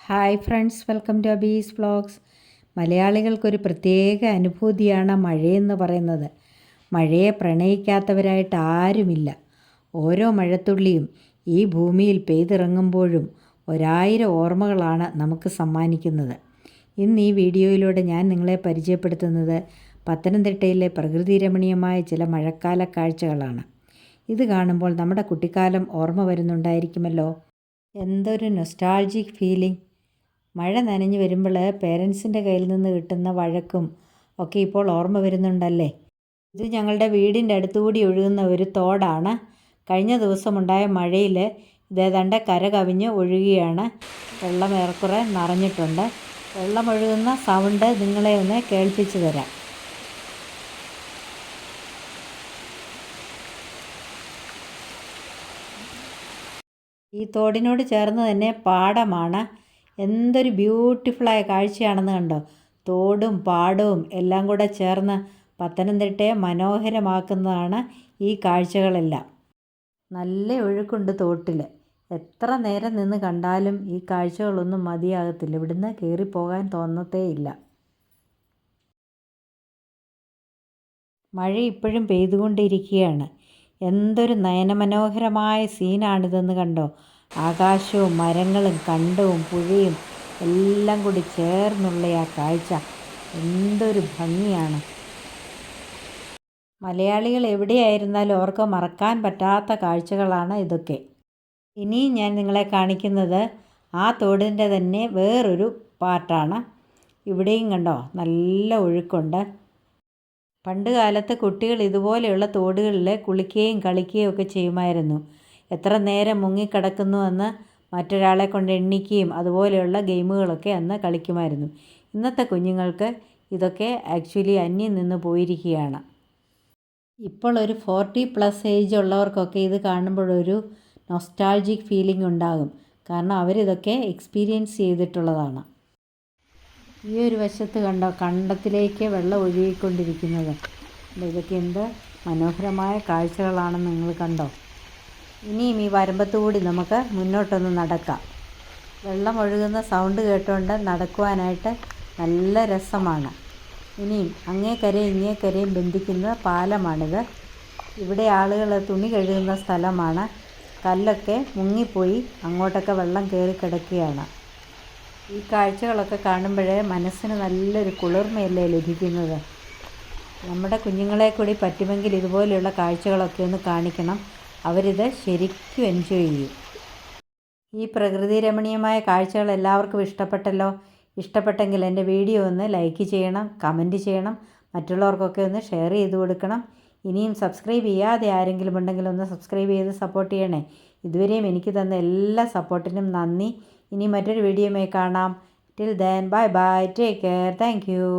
Hi friends, welcome to Abi's vlogs. മലയാളികൾക്കൊരു പ്രത്യേക അനുഭൂതിയാണ് മഴയെന്ന് പറയുന്നത്. മഴയെ പ്രണയിക്കാത്തവരായിട്ട് ആരുമില്ല. ഓരോ മഴത്തുള്ളിയും ഈ ഭൂമിയിൽ പെയ്തിറങ്ങുമ്പോഴും 1000 ഓർമ്മകളാണ് നമുക്ക് സമ്മാനിക്കുന്നത്. ഇന്ന് ഈ വീഡിയോയിലൂടെ ഞാൻ നിങ്ങളെ പരിചയപ്പെടുത്തുന്നത് പത്തനംതിട്ടയിലെ പ്രകൃതിരമണീയമായ ചില മഴക്കാല കാഴ്ചകളാണ്. ഇത് കാണുമ്പോൾ നമ്മുടെ കുട്ടിക്കാലം ഓർമ്മ വരുന്നുണ്ടായിരിക്കുമല്ലോ. എന്തൊരു നൊസ്റ്റാൾജിക് ഫീലിംഗ്. മഴ നനഞ്ഞു വരുമ്പോൾ പേരൻസിൻ്റെ കയ്യിൽ നിന്ന് കിട്ടുന്ന വഴക്കും ഒക്കെ ഇപ്പോൾ ഓർമ്മ വരുന്നുണ്ടല്ലേ. ഇത് ഞങ്ങളുടെ വീടിൻ്റെ അടുത്തുകൂടി ഒഴുകുന്ന ഒരു തോടാണ്. കഴിഞ്ഞ ദിവസമുണ്ടായ മഴയിൽ ഇതേതാണ്ട് കര കവിഞ്ഞ് ഒഴുകുകയാണ്. വെള്ളം ഏറെക്കുറെ നിറഞ്ഞിട്ടുണ്ട്. വെള്ളമൊഴുകുന്ന സൗണ്ട് നിങ്ങളെ ഒന്ന് കേൾപ്പിച്ചു തരാം. ഈ തോടിനോട് ചേർന്ന് തന്നെ പാടമാണ്. എന്തൊരു ബ്യൂട്ടിഫുള്ളായ കാഴ്ചയാണെന്ന് കണ്ടോ. തോടും പാടവും എല്ലാം കൂടെ ചേർന്ന് പത്തനംതിട്ടയെ മനോഹരമാക്കുന്നതാണ് ഈ കാഴ്ചകളെല്ലാം. നല്ല ഒഴുക്കുണ്ട് തോട്ടിൽ. എത്ര നേരം നിന്ന് കണ്ടാലും ഈ കാഴ്ചകളൊന്നും മതിയാകത്തില്ല. ഇവിടുന്ന് കയറിപ്പോകാൻ തോന്നത്തേയില്ല. മഴ ഇപ്പോഴും പെയ്തുകൊണ്ടിരിക്കുകയാണ്. എന്തൊരു നയനമനോഹരമായ സീനാണിതെന്ന് കണ്ടോ. ആകാശവും മരങ്ങളും കണ്ടവും പുഴയും എല്ലാം കൂടി ചേർന്നുള്ള ആ കാഴ്ച എന്തൊരു ഭംഗിയാണ്. മലയാളികൾ എവിടെയായിരുന്നാലും അവർക്ക് മറക്കാൻ പറ്റാത്ത കാഴ്ചകളാണ് ഇതൊക്കെ. ഇനിയും ഞാൻ നിങ്ങളെ കാണിക്കുന്നത് ആ തോടിൻ്റെ തന്നെ വേറൊരു പാർട്ടാണ്. ഇവിടെയും കണ്ടോ നല്ല ഒഴുക്കുണ്ട്. പണ്ട് കാലത്ത് കുട്ടികൾ ഇതുപോലെയുള്ള തോടുകളിൽ കുളിക്കുകയും കളിക്കുകയും ഒക്കെ ചെയ്യുമായിരുന്നു. എത്ര നേരം മുങ്ങിക്കിടക്കുന്നുവെന്ന് മറ്റൊരാളെ കൊണ്ട് എണ്ണിക്കുകയും അതുപോലെയുള്ള ഗെയിമുകളൊക്കെ അന്ന് കളിക്കുമായിരുന്നു. ഇന്നത്തെ കുഞ്ഞുങ്ങൾക്ക് ഇതൊക്കെ ആക്ച്വലി അന്യം നിന്ന് പോയിരിക്കുകയാണ്. ഇപ്പോൾ ഒരു 40+ ഏജ് ഉള്ളവർക്കൊക്കെ ഇത് കാണുമ്പോഴൊരു നൊസ്റ്റാൾജിക് ഫീലിംഗ് ഉണ്ടാകും. കാരണം അവരിതൊക്കെ എക്സ്പീരിയൻസ് ചെയ്തിട്ടുള്ളതാണ്. ഈ ഒരു വശത്ത് കണ്ടോ കണ്ടത്തിലേക്ക് വെള്ളം ഒഴുകിക്കൊണ്ടിരിക്കുന്നത്. ഇതൊക്കെ എന്ത് മനോഹരമായ കാഴ്ചകളാണെന്ന് നിങ്ങൾ കണ്ടോ. ഇനിയും ഈ വരമ്പത്തുകൂടി നമുക്ക് മുന്നോട്ടൊന്ന് നടക്കാം. വെള്ളം ഒഴുകുന്ന സൗണ്ട് കേട്ടുകൊണ്ട് നടക്കുവാനായിട്ട് നല്ല രസമാണ്. ഇനിയും അങ്ങേക്കരയും ഇങ്ങേക്കരയും ബന്ധിക്കുന്ന പാലമാണിത്. ഇവിടെ ആളുകൾ തുണി കഴുകുന്ന സ്ഥലമാണ്. കല്ലൊക്കെ മുങ്ങിപ്പോയി അങ്ങോട്ടൊക്കെ വെള്ളം കയറി കിടക്കുകയാണ്. ഈ കാഴ്ചകളൊക്കെ കാണുമ്പോഴേ മനസ്സിന് നല്ലൊരു കുളിർമയല്ലേ ലഭിക്കുന്നത്. നമ്മുടെ കുഞ്ഞുങ്ങളെ കൂടി പറ്റുമെങ്കിൽ ഇതുപോലെയുള്ള കാഴ്ചകളൊക്കെ ഒന്ന് കാണിക്കണം. അവരിത് ശരിക്കും എൻജോയ് ചെയ്യും. ഈ പ്രകൃതി രമണീയമായ കാഴ്ചകൾ എല്ലാവർക്കും ഇഷ്ടപ്പെട്ടല്ലോ. ഇഷ്ടപ്പെട്ടെങ്കിൽ എൻ്റെ വീഡിയോ ഒന്ന് ലൈക്ക് ചെയ്യണം, കമൻറ്റ് ചെയ്യണം, മറ്റുള്ളവർക്കൊക്കെ ഒന്ന് ഷെയർ ചെയ്ത് കൊടുക്കണം. ഇനിയും സബ്സ്ക്രൈബ് ചെയ്യാതെ ആരെങ്കിലും ഉണ്ടെങ്കിൽ ഒന്ന് സബ്സ്ക്രൈബ് ചെയ്ത് സപ്പോർട്ട് ചെയ്യണേ. ഇതുവരെയും എനിക്ക് തന്ന എല്ലാ സപ്പോർട്ടിനും നന്ദി. ഇനി മറ്റൊരു വീഡിയോയുമായി കാണാം. Till then bye bye, take care, thank you.